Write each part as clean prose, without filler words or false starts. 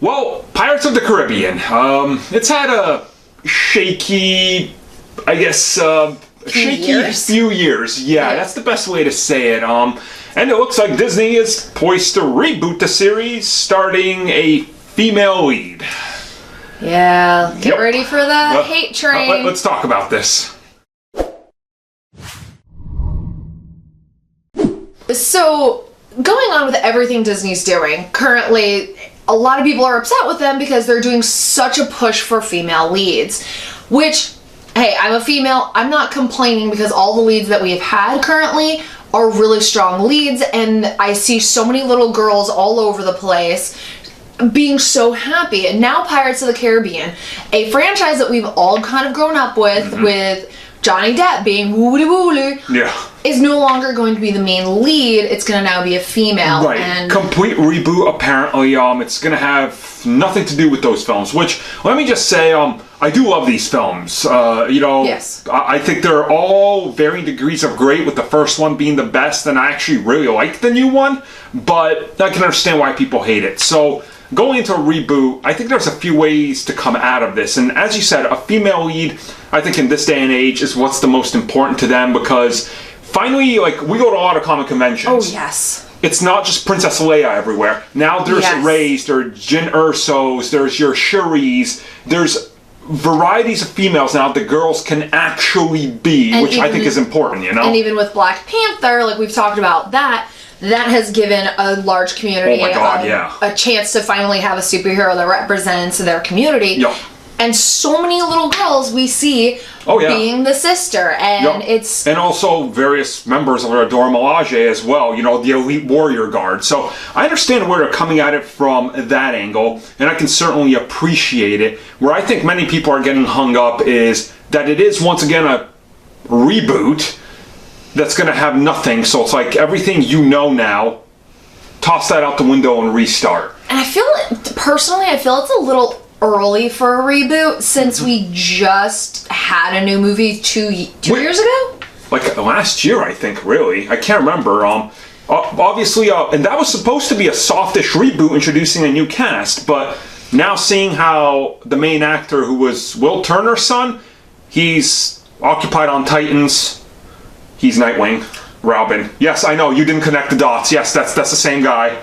Well, Pirates of the Caribbean. It's had a shaky, I guess, few years. Yeah, that's the best way to say it. And it looks like Disney is poised to reboot the series, starting a female lead. Yeah, get ready for the hate train. Let's talk about this. So, going on with everything Disney's doing, currently, a lot of people are upset with them because they're doing such a push for female leads. Which, hey, I'm a female, I'm not complaining because all the leads that we have had currently are really strong leads, and I see so many little girls all over the place being so happy. And now Pirates of the Caribbean, a franchise that we've all kind of grown up with Johnny Depp being woolly, is no longer going to be the main lead. It's going to now be a female. Right. And complete reboot, apparently. It's going to have nothing to do with those films, which, let me just say, I do love these films. Yes. I think they're all varying degrees of great, with the first one being the best, and I actually really like the new one, but I can understand why people hate it. So, going into a reboot, I think there's a few ways to come out of this. And as you said, a female lead, I think in this day and age, is what's the most important to them, because finally, like, we go to a lot of comic conventions. Oh, yes. It's not just Princess Leia everywhere. Now there's Reys, there's Jyn Ersos, there's your Shuris, there's varieties of females now the girls can actually be, and which I think is important, you know? And even with Black Panther, like we've talked about that has given a large community a chance to finally have a superhero that represents their community. Yep. And so many little girls we see being the sister, and it's... And also various members of our Dora Milaje as well, you know, the elite warrior guard. So I understand where they're coming at it from that angle, and I can certainly appreciate it. Where I think many people are getting hung up is that it is, once again, a reboot that's going to have nothing. So it's like everything you know now, toss that out the window and restart. And I feel, personally, it's a little early for a reboot, since we just had a new movie two years ago? Like last year, I think, really. I can't remember. Obviously, and that was supposed to be a softish reboot introducing a new cast, but now seeing how the main actor, who was Will Turner's son, he's occupied on Titans, he's Nightwing, Robin. Yes, I know, you didn't connect the dots. Yes, that's the same guy.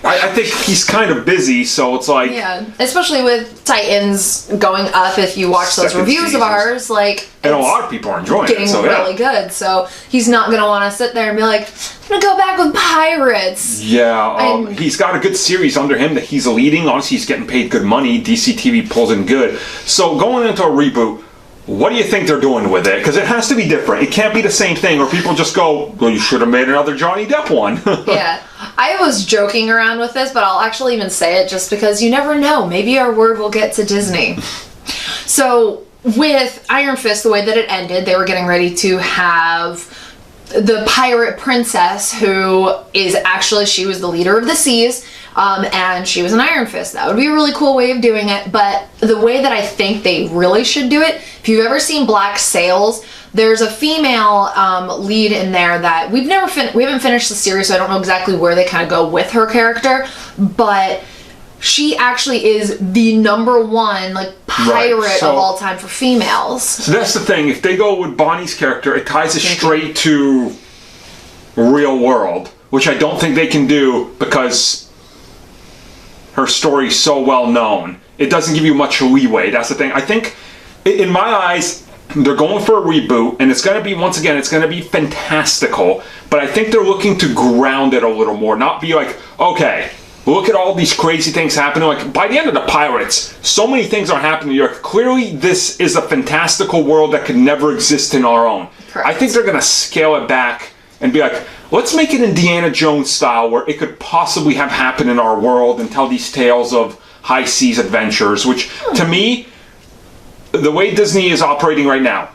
I think he's kind of busy, so it's like... Yeah, especially with Titans going up, if you watch those reviews of ours, like... And a lot of people are enjoying it, so really good, so he's not going to want to sit there and be like, I'm going to go back with Pirates. Yeah, he's got a good series under him that he's leading. Honestly, he's getting paid good money. DC TV pulls in good. So going into a reboot, what do you think they're doing with it? Because it has to be different. It can't be the same thing, or people just go, well, you should have made another Johnny Depp one. Yeah. I was joking around with this, but I'll actually even say it just because you never know. Maybe our word will get to Disney. So, with Iron Fist, the way that it ended, they were getting ready to have the pirate princess, who is actually, she was the leader of the seas, and she was an Iron Fist. That would be a really cool way of doing it, but the way that I think they really should do it, if you've ever seen Black Sails, there's a female lead in there that we haven't finished the series, so I don't know exactly where they kind of go with her character, but she actually is the #1 like pirate of all time for females. So that's the thing. If they go with Bonnie's character, it ties it straight to real world, which I don't think they can do because her story's so well known. It doesn't give you much leeway. That's the thing. I think, in my eyes, they're going for a reboot, and it's going to be, once again, it's going to be fantastical, but I think they're looking to ground it a little more, not be like, okay, look at all these crazy things happening. Like, by the end of the Pirates, so many things are happening. You're like, clearly, this is a fantastical world that could never exist in our own. Correct. I think they're going to scale it back and be like, let's make it Indiana Jones style, where it could possibly have happened in our world, and tell these tales of high seas adventures, which, to me, the way Disney is operating right now,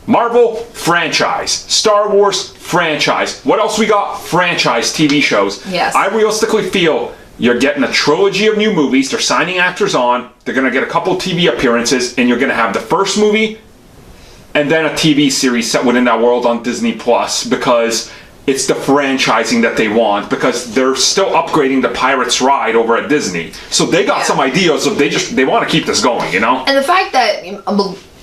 Marvel, franchise. Star Wars, franchise. What else we got? Franchise TV shows. Yes. I realistically feel you're getting a trilogy of new movies. They're signing actors on. They're going to get a couple TV appearances, and you're going to have the first movie and then a TV series set within that world on Disney Plus, because it's the franchising that they want, because they're still upgrading the Pirates ride over at Disney. So they got some ideas of they want to keep this going, you know? And the fact that,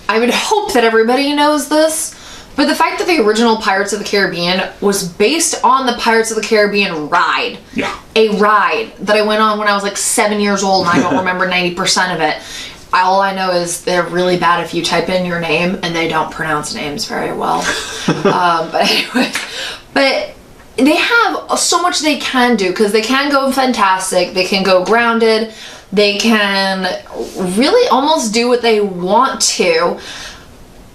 I would hope that everybody knows this, but the fact that the original Pirates of the Caribbean was based on the Pirates of the Caribbean ride. Yeah. A ride that I went on when I was like 7 years old, and I don't remember 90% of it. All I know is they're really bad if you type in your name, and they don't pronounce names very well. But anyway, but they have so much they can do, because they can go fantastic, they can go grounded, they can really almost do what they want to.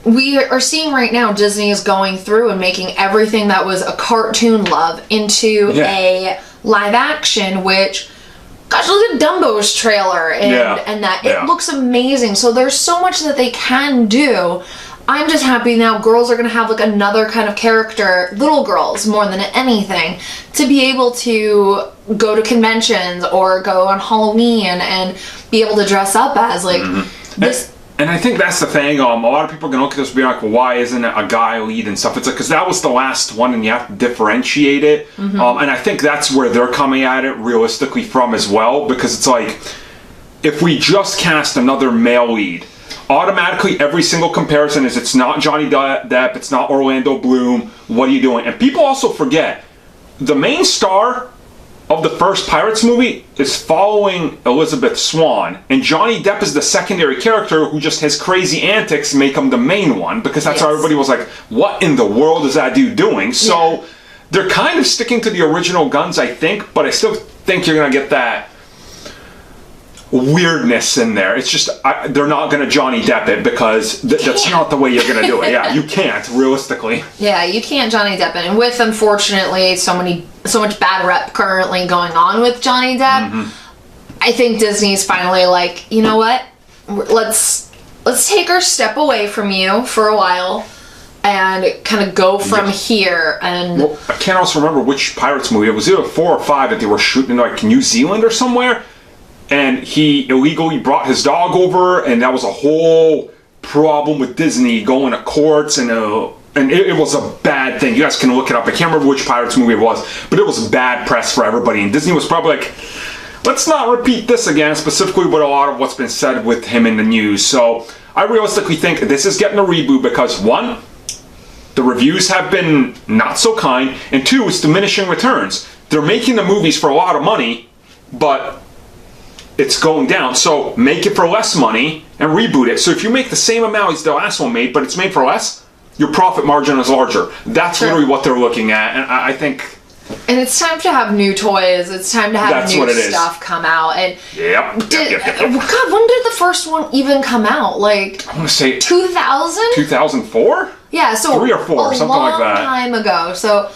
We are seeing right now Disney is going through and making everything that was a cartoon love into a live action, which, gosh, look at Dumbo's trailer and that. It looks amazing. So there's so much that they can do. I'm just happy now girls are going to have like another kind of character, little girls more than anything, to be able to go to conventions or go on Halloween and be able to dress up as like this. And I think that's the thing. A lot of people are going to look at this and be like, well, why isn't it a guy lead and stuff? It's like, because that was the last one and you have to differentiate it. And I think that's where they're coming at it realistically from as well, because it's like, if we just cast another male lead, automatically every single comparison is it's not Johnny Depp, it's not Orlando Bloom, what are you doing? And people also forget, the main star of the first Pirates movie is following Elizabeth Swann, and Johnny Depp is the secondary character who just has crazy antics make him the main one, because that's how everybody was like, what in the world is that dude doing? So they're kind of sticking to the original guns, I think, but I still think you're going to get that weirdness in there. It's just, they're not going to Johnny Depp it, because that's not the way you're going to do it. Yeah, you can't, realistically. Yeah, you can't Johnny Depp it. And with, unfortunately, so much bad rep currently going on with Johnny Depp, I think Disney's finally like, you know what? Let's take our step away from you for a while and kind of go from here. And well, I can't also remember which Pirates movie. It was either 4 or 5 that they were shooting in like New Zealand or somewhere. And he illegally brought his dog over, and that was a whole problem with Disney going to courts, and it was a bad thing. You guys can look it up. I can't remember which Pirates movie it was, but it was bad press for everybody. And Disney was probably like, let's not repeat this again, specifically with a lot of what's been said with him in the news. So I realistically think this is getting a reboot because, 1, the reviews have been not so kind, and 2, it's diminishing returns. They're making the movies for a lot of money, but it's going down, so make it for less money and reboot it. So if you make the same amount as the last one made, but it's made for less, your profit margin is larger. That's literally what they're looking at, and I think... And it's time to have new toys, it's time to have new stuff come out. And Yep. God, when did the first one even come out? Like, I want to say 2000? 2004? Yeah, so 3 or 4, something like that. A long time ago. So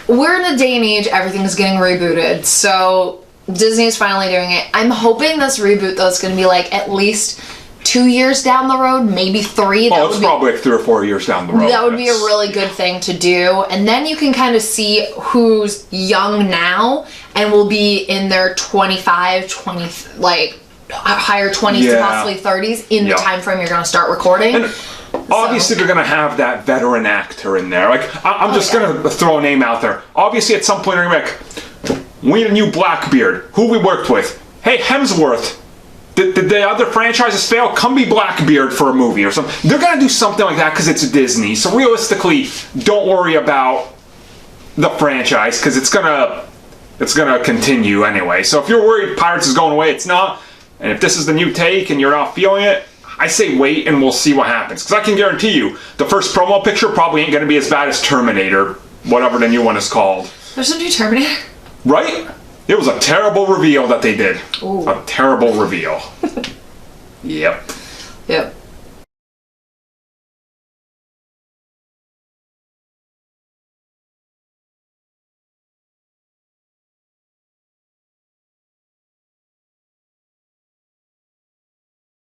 we're in a day and age, everything's getting rebooted, so Disney's finally doing it. I'm hoping this reboot, though, is going to be like at least 2 years down the road, maybe 3. Oh, it's probably like 3 or 4 years down the road. That would be a really good thing to do. And then you can kind of see who's young now and will be in their 25, 20, like higher 20s to possibly 30s in the time frame you're going to start recording. And obviously, they're going to have that veteran actor in there. Like, I'm just going to throw a name out there. Obviously, at some point, they're going to be like, we need a new Blackbeard. Who we worked with? Hey, Hemsworth. Did the other franchises fail? Come be Blackbeard for a movie or something. They're going to do something like that because it's Disney. So realistically, don't worry about the franchise because it's gonna continue anyway. So if you're worried Pirates is going away, it's not. And if this is the new take and you're not feeling it, I say wait and we'll see what happens. Because I can guarantee you, the first promo picture probably ain't going to be as bad as Terminator, whatever the new one is called. There's a new Terminator? Right? It was a terrible reveal that they did. Ooh. A terrible reveal. Yep. Yep.